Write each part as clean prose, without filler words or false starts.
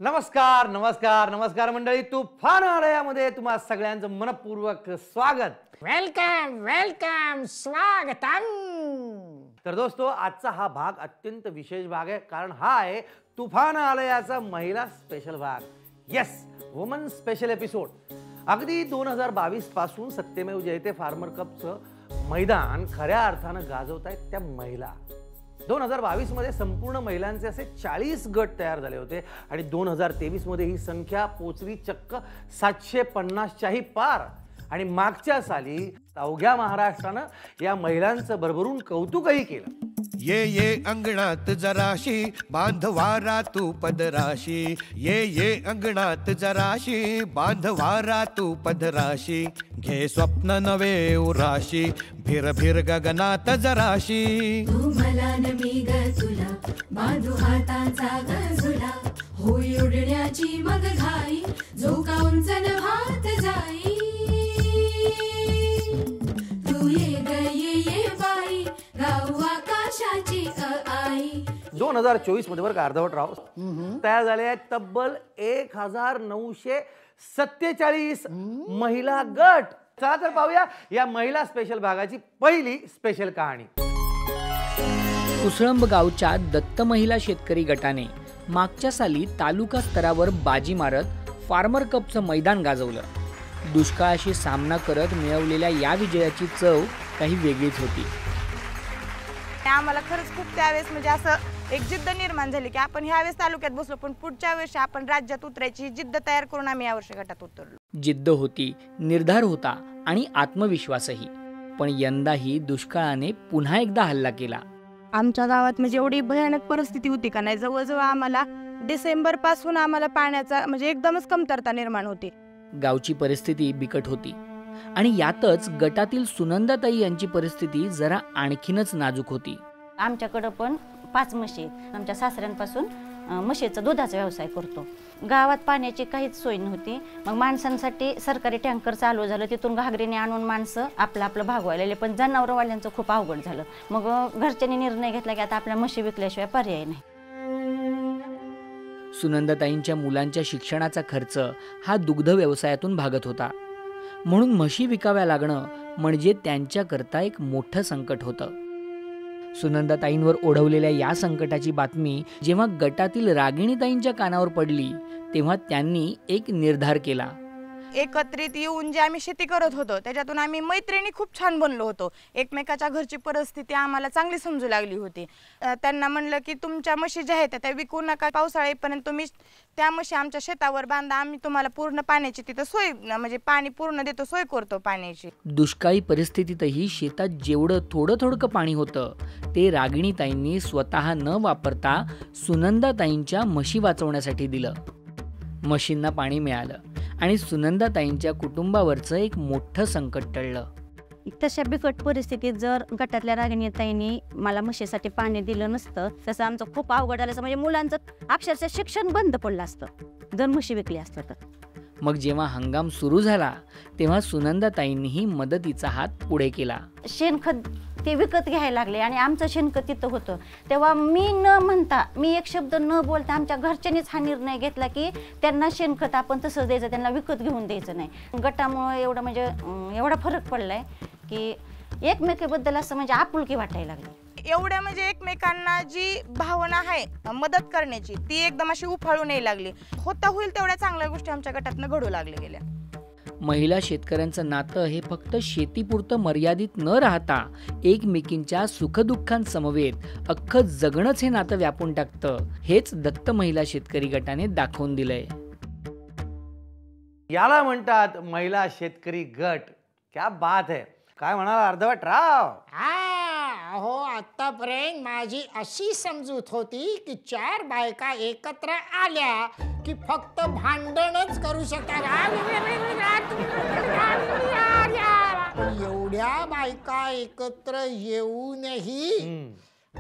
नमस्कार नमस्कार नमस्कार मंडळी, तुफान आलयामध्ये तुम्हा सगळ्यांचं मनपूर्वक स्वागत। वेलकम वेलकम स्वागतम। तर दोस्तों, आजचा हा भाग अत्यंत विशेष भाग आहे, कारण हा आहे तुफान आलयाचा महिला स्पेशल भाग। Yes, woman special episode. अगदी 2022 पासून सत्यमेव जयते फार्मर कपचं मैदान खऱ्या अर्थानं गाजवतायत त्या महिला। 2022 मध्ये संपूर्ण महिलांचे असे 40 गट तयार झाले होते आणि 2023 मध्ये ही संख्या पोचली चक्क 750च्याही पार। आणि मागच्या साली अवघ्या महाराष्ट्रानं या महिलांचं भरभरून कौतुकही केलं। ये अंगणात जराशी बांधवारा तू पदराशी, ये अंगणात जराशी बांधवारा तू पदराशी, घे स्वप्न नवे उराशी फिर फिर गगनात जराशी। तू मला न मी ग तुला बांधू हाताचा गजुला, होई उडण्याची मग घाई झोका उंच न भात जाई। तू ये ग ये बाई गाऊ आकाशाची आई। 2024 मध्ये बरं का अर्धवटराव तयार झाले आहेत तब्बल 1947 महिला गट। चला तर पाहूया या महिला स्पेशल भागाची पहिली स्पेशल कहाणी। कुसळंब गावच्या दत्त महिला शेतकरी गटाने मागच्या साली तालुका स्तरावर बाजी मारत फार्मर कपचं मैदान गाजवलं। दुष्काळाशी सामना करत मिळवलेल्या या विजयाची चव काही वेगळीच होती। आम्हाला खरंच खूप त्यावेळेस म्हणजे असं एक जिद्द निर्माण झाली की आपण ह्यावेळेस तालुक्यात बसलो, पण पुढच्या वर्षी आपण राज्यात उतरायची जिद्द तयार करून आम्ही यावर्षी गटात उतरलो। जिद्द होती, निर्धार होता आणि आत्मविश्वासही। पण यंदाही दुष्काळाने पुन्हा एकदा हल्ला केला। आमच्या गावात म्हणजे एवढी भयानक परिस्थिती होती का नाही, जवळजवळ आम्हाला डिसेंबर पासून आम्हाला पाण्याचा म्हणजे एकदमच कमतरता निर्माण होती। गावची परिस्थिती बिकट होती आणि यातच गटातील सुनंदाताई यांची परिस्थिती जरा आणखीनच नाजूक होती। आमच्याकडे पण 5 म्हशी आहेत। आमच्या सासऱ्यांपासून म्हशीचा दुधाचा व्यवसाय करतो। गावात पाण्याची काहीच सोय नव्हती। मग माणसांसाठी सरकारी टँकर चालू झालं, तिथून घागरीने आणून माणसं आपलं भागवायला लागले, पण जनावरवाल्यांचं खूप अवघड झालं। मग घरच्यांनी निर्णय घेतला की आता आपल्या म्हशी विकल्याशिवाय पर्याय नाही। सुनंदाताईंच्या मुलांच्या शिक्षणाचा खर्च हा दुग्ध व्यवसायातून भागत होता, म्हणून म्हशी विकाव्या लागणं म्हणजे त्यांच्याकरता एक मोठं संकट होतं। सुनंदाताईंवर ओढवलेल्या या संकटाची बातमी जेव्हा गटातील रागिणीताईंच्या कानावर पडली, तेव्हा त्यांनी एक निर्धार केला। एकत्रित येऊन जे आम्ही शेती करत होतो त्याच्यातून आम्ही मैत्रिणी खूप छान बनलो होतो। एकमेकाच्या घरची परिस्थिती आम्हाला चांगली समजू लागली होती। त्यांना म्हणलं की तुमच्या म्हशी ज्या आहेत त्या विकू नका, पावसाळ्यापर्यंत तुम्ही त्या म्हशी आमच्या शेतावर बांधा, आम्ही तुम्हाला पूर्ण पाण्याची तिथं सोय म्हणजे पाणी पूर्ण देतो, सोय करतो पाण्याची। दुष्काळी परिस्थितीतही शेतात जेवढं थोडं पाणी होतं ते रागिणीताईंनी स्वतः न वापरता सुनंदाताईंच्या म्हशी वाचवण्यासाठी दिलं। म्हशींना पाणी मिळालं आणि सुनंदाताईंच्या कुटुंबावरचं एक मोठं संकट टळलं। तशा बिकट परिस्थितीत जर गटातल्या रागिणीताईंनी मला म्हशीसाठी पाणी दिलं नसतं, तसं आमचं खूप अवघड झालं, म्हणजे मुलांचं अक्षरशः शिक्षण बंद पडलं असतं जर म्हशी विकली असतं तर। मग जेव्हा हंगाम सुरू झाला तेव्हा सुनंदाताईंनीही मदतीचा हात पुढे केला। शेणखत ते विकत घ्यायला लागले आणि आमचं शेणखत तिथं होतं, तेव्हा मी न म्हणता, मी एक शब्द न बोलता आमच्या घरच्यांनीच हा निर्णय घेतला की त्यांना शेणखत आपण तसंच द्यायचं, त्यांना विकत घेऊन द्यायचं नाही। गटामुळे एवढं म्हणजे एवढा फरक पडलाय की एकमेकाबद्दल असं म्हणजे आपुलकी वाटायला लागली। एवढ्या म्हणजे एकमेकांना जी भावना आहे मदत करण्याची ती एकदम अशी उफाळून यायला लागली। होता होईल तेवढ्या चांगल्या गोष्टी आमच्या गटातनं घडू लागल्या गेल्या। महिला शेतकऱ्यांचं नातं हे फक्त शेतीपुरतं मर्यादित न राहता एकमेकींच्या सुखदुःखांसमवेत अख्खं जगणंच हे नातं व्यापून टाकतं, हेच दत्त महिला शेतकरी गटाने दाखवून दिलंय। याला म्हणतात महिला शेतकरी गट। क्या बात है, काय म्हणाला अर्धवटराव? हो, आतापर्यंत माझी अशी समजूत होती की 4 बायका एकत्र आल्या की फक्त भांडणच करू शकतात। एवढ्या बायका एकत्र येऊनही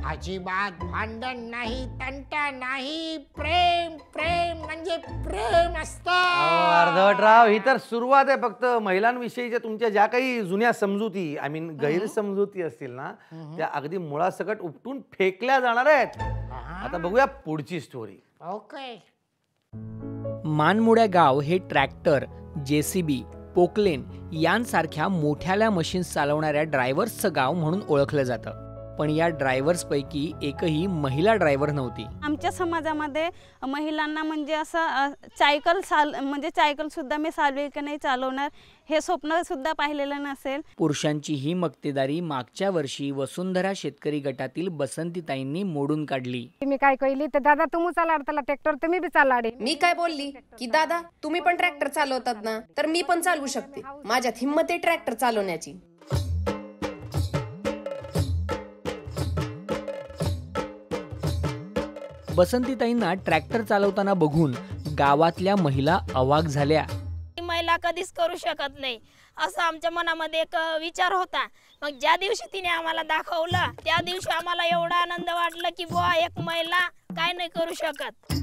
अजिबात भांडण नाही, तंटा नाही, प्रेम प्रेम म्हणजे प्रेम असतं। अर्धवटराव, ही तर सुरुवात आहे फक्त। महिलांविषयीच्या तुमच्या ज्या काही जुन्या समजुती, आय मीन गैरसमजुती असतील ना, त्या अगदी मुळासकट उपटून फेकल्या जाणार आहेत। आता बघूया पुढची स्टोरी। ओके। मानमोड्या गाव हे ट्रॅक्टर, JCB, पोकलेन यांसारख्या मोठ्याल्या मशीन्स चालवणाऱ्या ड्रायव्हर्सचं गाव म्हणून ओळखलं जातं. पण या ड्रायव्हर्सपैकी एकही महिला ड्रायव्हर नव्हती. आमच्या समाजामध्ये महिलांना म्हणजे असं सायकल सुद्धा मी चालवेल की नाही चालवणार हे स्वप्न सुद्धा पाहिलेलं नसेल. पुरुषांची ही मक्तेदारी मागच्या वर्षी वसुंधरा शेतकरी गटातील बसंतीताईंनी मोडून काढली. मी काय कहली तर दादा तुम्ही चालाडताला ट्रॅक्टर तुम्ही बी चालाडे. मी काय बोलली की दादा तुम्ही पण ट्रॅक्टर चालवतात ना तर मी पण चालवू शकते. माझ्यात हिंमत आहे ट्रॅक्टर चालवण्याची. बसंतीताईंना ट्रॅक्टर चालवताना बघून गावातल्या महिला अवाक झाल्या. महिला कधीच करू शकत नाही असं आमच्या मनामध्ये एक विचार होता. मग ज्या दिवशी तिने आम्हाला दाखवलं त्या दिवशी आम्हाला एवढा आनंद वाटला की बुवा एक महिला काय नाही करू शकत.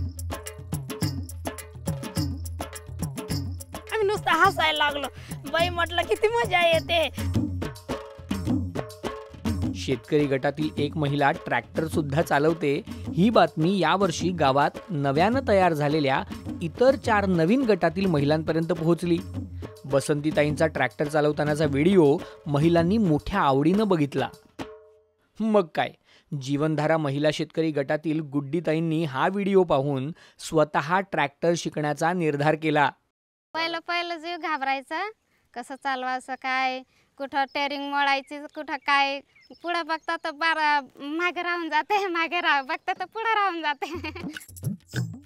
आम्ही नुसतं हसायला लागलो. बाई म्हटलं किती मजा येते. शेतकरी गटातील एक महिला ट्रॅक्टर सुद्धा चालवते ही बातमी यावर्षी गावात नव्यानं तयार झालेल्या इतर 4 नवीन गटातील महिलांपर्यंत पोहोचली. बसंतीताईंचा ट्रॅक्टर चालवतानाचा व्हिडिओ महिलांनी मोठ्या आवडीनं बघितला. मग काय, जीवनधारा महिला शेतकरी गटातील गुड्डीताईंनी हा व्हिडिओ पाहून स्वतः ट्रॅक्टर शिकण्याचा निर्धार केला. पहिलं जीव घाबरायचा, कसं चालवायचं, काय कुठं टेरिंग मोडायची, कुठं काय. पुढे बघता तर मागे राहून जाते, बघता तर पुढे राहून जाते.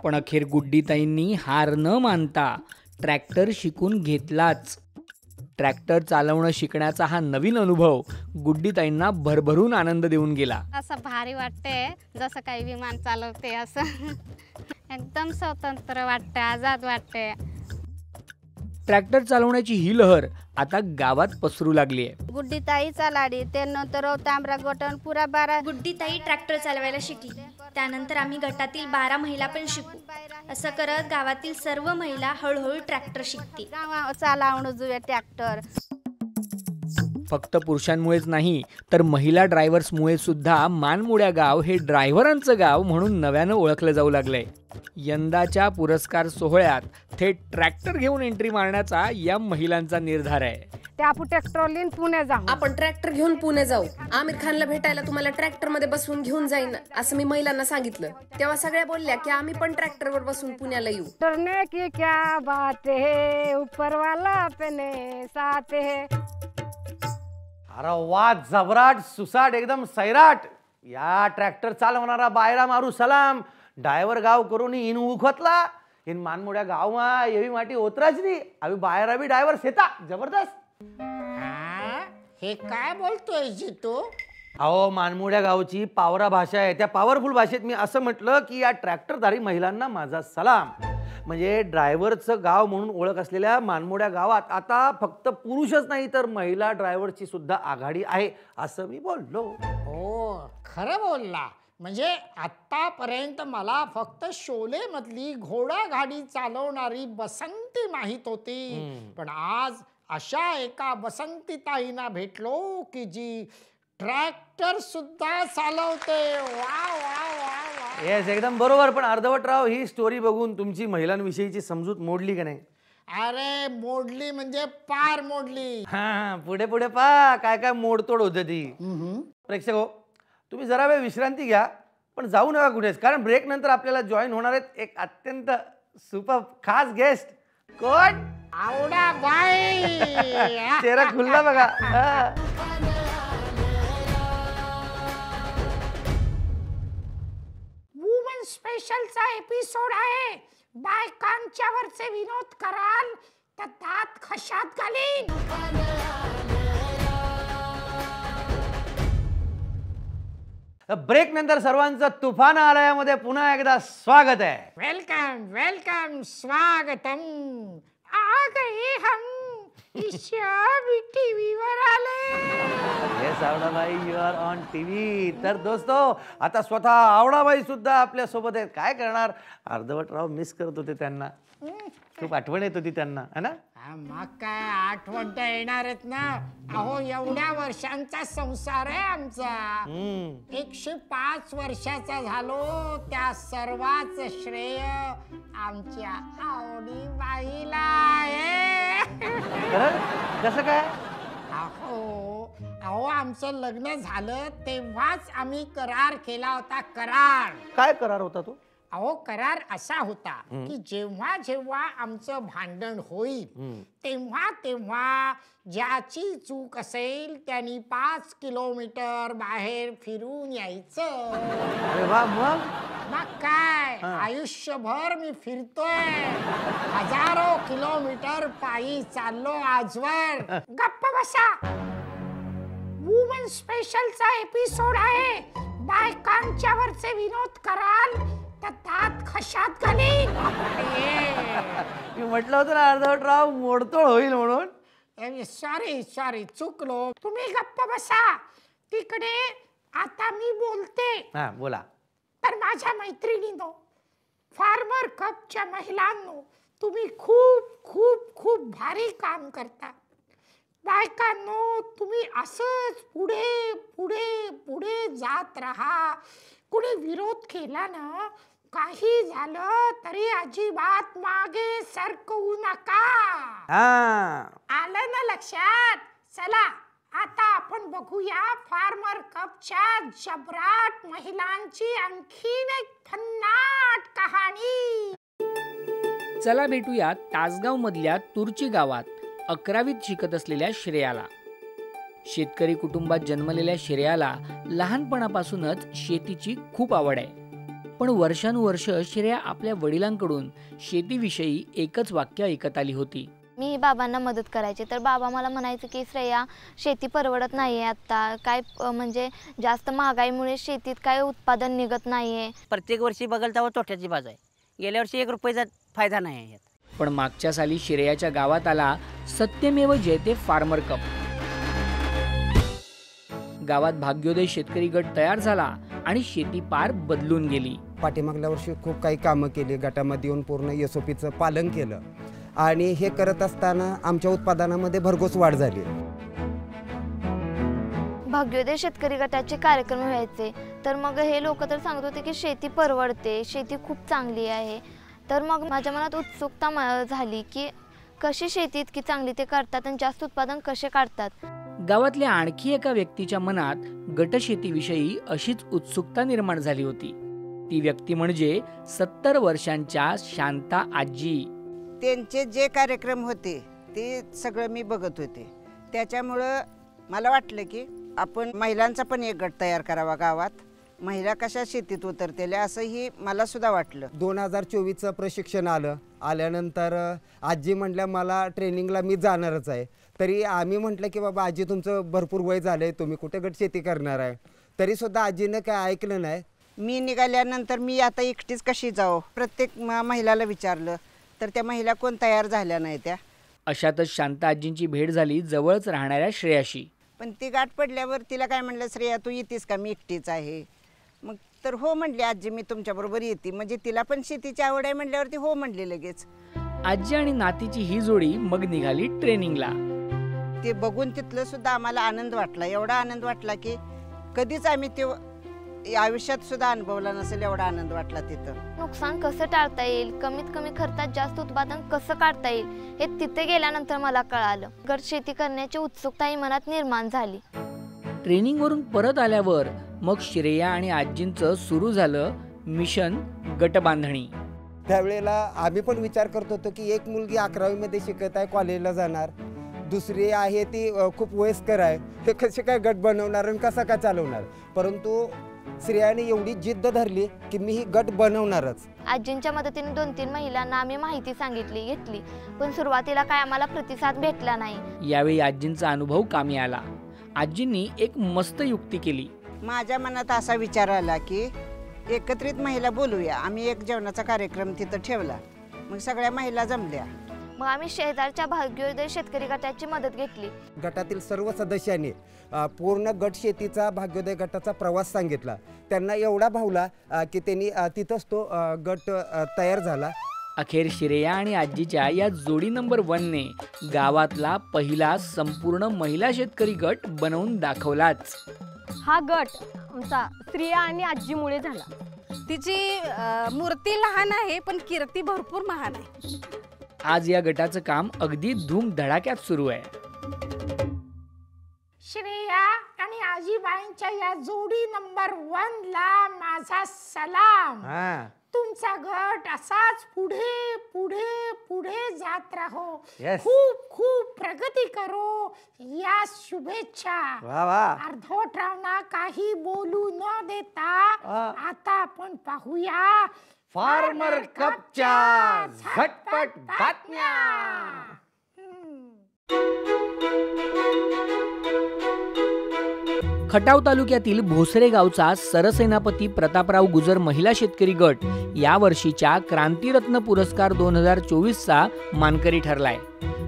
पण अखेर गुड्डीताईंनी हार न मानता ट्रॅक्टर शिकून घेतलाच. ट्रॅक्टर चालवणं शिकण्याचा हा नवीन अनुभव गुड्डीताईंना भरभरून आनंद देऊन गेला. असं भारी वाटते जसं काही विमान चालवते असं. एकदम स्वतंत्र वाटते, आजाद वाटते. ट्रॅक्टर चालवण्याची ही लहर आता गावात पसरू लागली आहे. गुड्डीताई चालाडी त्यानंतर तांबरा गटन पुरा 12. गुड्डीताई ट्रॅक्टर चालवायला शिकली. त्यानंतर आम्ही गटातील 12 महिला पण शिकू. असं करत गावातील सर्व महिला हळूहळू ट्रॅक्टर शिकतील. चालावणं जुवे ट्रॅक्टर. फक्त पुरुषांमुळेच नाही तर महिला ड्रायव्हर्समुळे सुद्धा मानमोड्या गाव हे ड्रायव्हरांचं गाव म्हणून नव्यानं ओळखलं जाऊ लागलंय. यंदाच्या पुरस्कार सोहळ्यात थेट ट्रॅक्टर घेऊन एंट्री मारण्याचा या महिलांचा निर्धार आहे. आपण ट्रॅक्टर घेऊन पुणे जाऊ. आपण ट्रॅक्टर घेऊन पुणे जाऊ. आमिर खानला भेटायला तुम्हाला ट्रॅक्टर मध्ये बसवून घेऊन जाईन असं मी महिलांना सांगितलं. तेव्हा सगळ्या बोलल्या की आम्ही पण ट्रॅक्टरवर बसून पुण्याला येऊ. डरने की क्या बात है, ऊपर वाला अपने साथ है. अरे वा, जबराट, सुसाट, एकदम सैराट. या ट्रॅक्टर चालवणारा बायरा मारू सलाम. ड्रायव्हर गाव करून इन उखतला इन मानमोड्या गावमा एवी माटी ओतराच नाही. अभी बायरा बी ड्रायव्हर सेता. जबरदस्त. हे काय बोलतोय जी तू? अहो, मानमोड्या गावची पावरा भाषा आहे. त्या पॉवरफुल भाषेत मी असं म्हटलं की या ट्रॅक्टरधारी महिलांना माझा सलाम. म्हणजे ड्रायव्हरचं गाव म्हणून ओळख असलेल्या मानमोड्या गावात आता फक्त पुरुषच नाही तर महिला ड्रायव्हरची सुद्धा आघाडी आहे असं मी बोललो. हो, खरं बोलला. म्हणजे आतापर्यंत मला फक्त शोले मधली घोडा गाडी चालवणारी बसंती माहित होती. पण आज अशा एका बसंतीताईंना भेटलो की जी ट्रॅक्टर सुद्धा चालवते. वा वा वा वा. येस, एकदम बरोबर. पण अर्धवटराव, ही स्टोरी बघून तुमची महिलांविषयीची समजूत मोडली का नाही? अरे मोडली म्हणजे पार मोडली. हा, पुढे पुढे पा काय काय मोडतोड होते ती. प्रेक्षक हो, तुम्ही जरा वेळ विश्रांती घ्या पण जाऊ नका कुठेच, कारण ब्रेक नंतर आपल्याला जॉईन होणार आहेत एक अत्यंत सुपर खास गेस्ट. कोण? आवडा बाई. चेहरा खुलला बघा. वुमन स्पेशलचा एपिसोड आहे. बायकांच्या वरचे विनोद कराल तर दात खशात घालीन. ब्रेक नंतर सर्वांचं तुफान आलयामध्ये पुन्हा एकदा स्वागत आहे. वेलकम वेलकम, स्वागतम. आ गए हम ईशा टीव्ही वर आले. येस आवडाबाई, यू आर ऑन टीव्ही. तर दोस्तो आता स्वतः आवडाबाई सुद्धा आपल्या सोबत आहेत. काय करणार, अर्धवट राव मिस करत होते त्यांना, खूप आठवण येत होती त्यांना, है ना? मग काय आठवण तर येणारच ना. अहो एवढ्या वर्षांचा संसार आहे आमचा. 105 वर्षाचा झालो. त्या सर्वाच श्रेय आमच्या आवडीबाईला आहे. कसं काय? अहो आमचं लग्न झालं तेव्हाच आम्ही करार केला होता. करार. काय करार होता तो? अहो करार असा होता की जेव्हा जेव्हा आमचं भांडण होईल तेव्हा तेव्हा ज्याची चूक असेल त्यांनी 5 किलोमीटर बाहेर फिरून यायचं. मग काय, आयुष्यभर मी फिरतोय. हजारो किलोमीटर पायी चाललो आजवर. गप्प बसा. वुमन स्पेशलचा एपिसोड आहे. बायकांच्या वरचे विनोद कराल तर दात खशात घालीन. मी म्हटलं होतं ना अर्धवट राव मोडतोड होईल म्हणून. सॉरी चुकलो. तुम्ही गप्प बसा. तिकडे आता मी बोलते. हा बोला. तर माझ्या मैत्रिणींनो, फार्मर कपच्या महिलांनो, तुम्ही खूप खूप खूप भारी काम करता. बायकांनो, तुम्ही असंच पुढे पुढे पुढे जात राहा. कुणी विरोध केला ना, काही झालं तरी अजिबात मागे सरकवू नका. आलं ना लक्षात? चला आता आपण बघूया फार्मर कपच्या जबराट महिलांची आणखीन एक भन्नाट कहाणी. चला भेटूया तासगाव मधल्या तुरची गावात 11वीत शिकत असलेल्या श्रेयाला. शेतकरी कुटुंबात जन्मलेल्या श्रेयाला लहानपणापासूनच शेतीची खूप आवड आहे. पण वर्षानुवर्ष श्रेया आपल्या वडिलांकडून शेतीविषयी एकच वाक्य ऐकत आली होती. मी बाबांना मदत करायची तर बाबा मला म्हणायचे की श्रेया शेती परवडत नाही आहे आत्ता, काय म्हणजे जास्त महागाईमुळे शेतीत काय उत्पादन निघत नाही आहे. प्रत्येक वर्षी बघल तेव्हा तोट्याची बाजू आहे. गेल्या वर्षी 1 रुपयाचा फायदा नाही आहे. पण मागच्या साली श्रेयाच्या गावात आला सत्यमेव जयते फार्मर कप. गावात भाग्योदय शेतकरी गट तयार झाला आणि शेती पार बदलून गेली. पाठीमागल्या वर्षी खूप काही कामं केली. गटामध्ये येऊन पूर्ण SOPचं पालन केलं आणि हे करत असताना आमच्या उत्पादनामध्ये भरघोस वाढ झाली. भाग्योदय शेतकरी गटाचे कार्यक्रम व्हायचे तर मग हे लोक तर सांगत होते की शेती परवडते, शेती खूप चांगली आहे. तर मग माझ्या मनात उत्सुकता झाली की कशी शेती इतकी चांगली ते करतात आणि जास्त उत्पादन कसे काढतात. गावातल्या आणखी एका व्यक्तीच्या मनात गटशेतीविषयी अशीच उत्सुकता निर्माण झाली होती. ती व्यक्ती म्हणजे 70 वर्षांच्या शांता आजी. त्यांचे जे कार्यक्रम होते ते सगळं मी बघत होते. त्याच्यामुळं मला वाटलं की आपण महिलांचा पण एक गट तयार करावा गावात. महिला कशा शेतीत उतरतेल्या असंही मला सुद्धा वाटलं. 2024चं प्रशिक्षण आल्यानंतर आजी म्हटल्या मला ट्रेनिंगला मी जाणारच आहे. तरी आम्ही म्हटलं की बाबा आजी तुमचं भरपूर वय झालंय, तुम्ही कुठे गट शेती करणार आहे. तरी सुद्धा आजीनं काय ऐकलं नाही. मी निघाल्यानंतर मी आता एकटीच कशी जाऊ प्रत्येक महिलाला विचारलं तर त्या महिला कोण तयार झाल्या नाही त्या. अशातच शांता आजींची भेट झाली जवळच राहणाऱ्या श्रेयाशी. पण ती गाठ पडल्यावर तिला काय म्हणलं, श्रेया तू येतेस का, मी एकटीच आहे. मग तर हो म्हणली आजी मी तुमच्याबरोबर येते. म्हणजे तिला पण शेतीची आवड आहे म्हणल्यावरती हो म्हणली लगेच. आजी आणि नातीची ही जोडी मग निघाली ट्रेनिंगला. ते बघून तिथलं सुद्धा आम्हाला आनंद वाटला. एवढा आनंद वाटला की कधीच आम्ही ते आयुष्यात सुद्धा अनुभवला नसेल एवढा आनंद वाटला तिथं. नुकसान कसं टाळता येईल, कमीत कमी खर्चात जास्त उत्पादन कसं काढता येईल हे तिथे गेल्यानंतर मला कळालं. गट शेती करण्याची उत्सुकताही मनात निर्माण झाली. ट्रेनिंगवरून परत आल्यावर मग श्रेया आणि आजींचं सुरू झालं मिशन गटबांधणी. त्यावेळेला आम्ही पण विचार करत होतो की एक मुलगी 11वीमध्ये शिकत आहे, कॉलेजला जाणार. दुसरी आहे ती खूप वयस्कर आहे, हे कसे काय गट बनवणार आणि कसा काय चालवणार. परंतु श्रेयाने एवढी जिद्द धरली की मी ही गट बनवणारच. आजींच्या मदतीने 2-3 महिलांना आम्ही माहिती घेतली पण सुरुवातीला काय आम्हाला प्रतिसाद भेटला नाही. यावेळी आजींचा अनुभव कामी आला. आजींनी एक मस्त युक्ती केली. माझ्या मनात असा विचार आला की एकत्रित महिला बोलूया. आम्ही एक जेवणाचा कार्यक्रम तिथं ठेवला. मग सगळ्या महिला जमल्या. मग आम्ही शेजारच्या भाग्योदय शेतकरी गटाची मदत घेतली. गटातील सर्व सदस्यांनी पूर्ण गट शेतीचा भाग्योदय गटाचा प्रवास सांगितला. त्यांना एवढा भावला की त्यांनी तिथंच तो गट तयार झाला. अखेर श्रेया आणि आजीच्या या जोडी नंबर 1ने गावातला पहिला संपूर्ण महिला शेतकरी गट बनवून दाखवलाच. हा गट आमचा श्रेया आणि आजीमुळे झाला. तिची मूर्ती लहान आहे पण कीर्ती भरपूर महान आहे. आज या गटाचं काम अगदी धूमधडाक्यात सुरू आहे. श्रेया आणि आजीबाईंच्या या जोडी नंबर 1ला माझा सलाम. तुमचा गट असाच पुढे पुढे पुढे जात राहो. खूप खूप प्रगती करो या शुभेच्छा. अर्धवट रावणा काही बोलू न देता आता आपण पाहूया फार्मर कपच्या झटपट बातम्या. खटाव तालुक्यातील भोसरे गावचा सरसेनापती प्रतापराव गुजर महिला शेतकरी गट या वर्षीच्या क्रांतीरत्न पुरस्कार 2024चा मानकरी ठरलाय.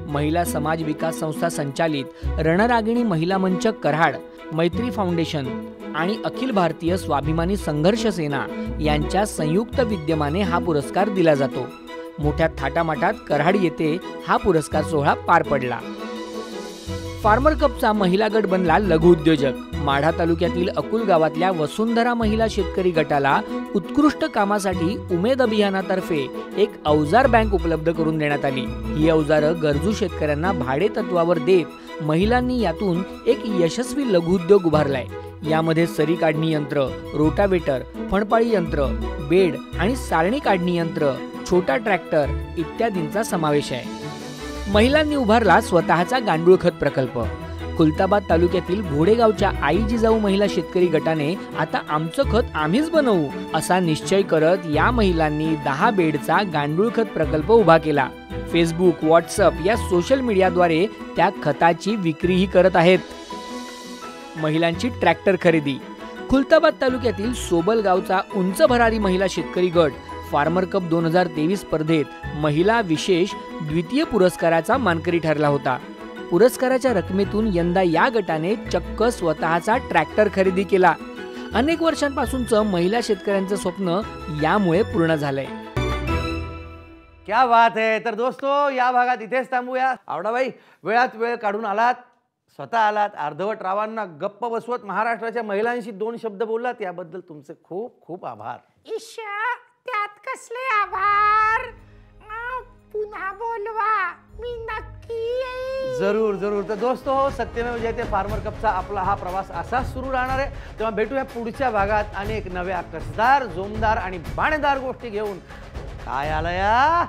महिला समाज विकास संस्था संचालित रणरागिणी महिला मंच कराड, मैत्री फाउंडेशन आणि अखिल भारतीय स्वाभिमानी संघर्ष सेना यांच्या संयुक्त विद्यमाने हा पुरस्कार दिला जातो. मोठ्या थाटामाटात कराड येथे हा पुरस्कार सोहळा पार पडला. फार्मर कपचा महिला गट बनला लघुउद्योजक. माढा तालुक्यातील अकुल गावातल्या वसुंधरा महिला शेतकरी गटाला उत्कृष्ट कामासाठी उमेद अभियानातर्फे एक अवजार बँक उपलब्ध करून देण्यात आली. ही अवजारं गरजू शेतकऱ्यांना भाडे तत्वावर देत महिलांनी यातून एक यशस्वी लघुउद्योग उभारलाय. यामध्ये सरी काढणी यंत्र, रोटावेटर, फणपाळी यंत्र, बेड आणि सारणी काढणी यंत्र, छोटा ट्रॅक्टर इत्यादींचा समावेश आहे. महिलांनी उभारला स्वतःचा गांडूळ खत प्रकल्प. खुलताबाद तालुक्यातील घोडेगावच्या आई जिजाऊ महिला शेतकरी गटाने आता आमचं खत आम्हीच बनवू असा निश्चय करत या महिलांनी 10 बेडचा गांडूळ खत प्रकल्प उभा केला. फेसबुक, व्हॉट्सअप या सोशल मीडियाद्वारे त्या खताची विक्रीही करत आहेत. महिलांची ट्रॅक्टर खरेदी. खुलताबाद तालुक्यातील सोबल गावचा उंच भरारी महिला शेतकरी गट फार्मर कप 2023 स्पर्धेत महिला विशेष द्वितीय पुरस्काराचा मानकरी ठरला होता. पुरस्काराच्या रकमेतून यंदा या गटाने चक्क स्वतःचा ट्रॅक्टर खरेदी केला. अनेक वर्षांपासूनचं महिला शेतकऱ्यांचं स्वप्न यामुळे पूर्ण झालंय. क्या बात है. तर दोस्तो या भागात इथेच थांबूया. आवडाबाई, वेळात वेळ काढून आलात, स्वतः आलात, अर्धवट रावांना गप्प बसवत महाराष्ट्राच्या महिलांशी 2 शब्द बोललात, याबद्दल तुमचे खूप खूप आभार. ईशा, त्यात कसले आभार. पुन्हा बोलवा, मी नक्की येईन. जरूर जरूर. तर दोस्तो हो, सत्यमेव जयते फार्मर कपचा आपला हा प्रवास असाच सुरू राहणार आहे. तेव्हा भेटूया पुढच्या भागात अनेक नव्या कसदार, जोमदार आणि बाणेदार गोष्टी घेऊन. काय आलं या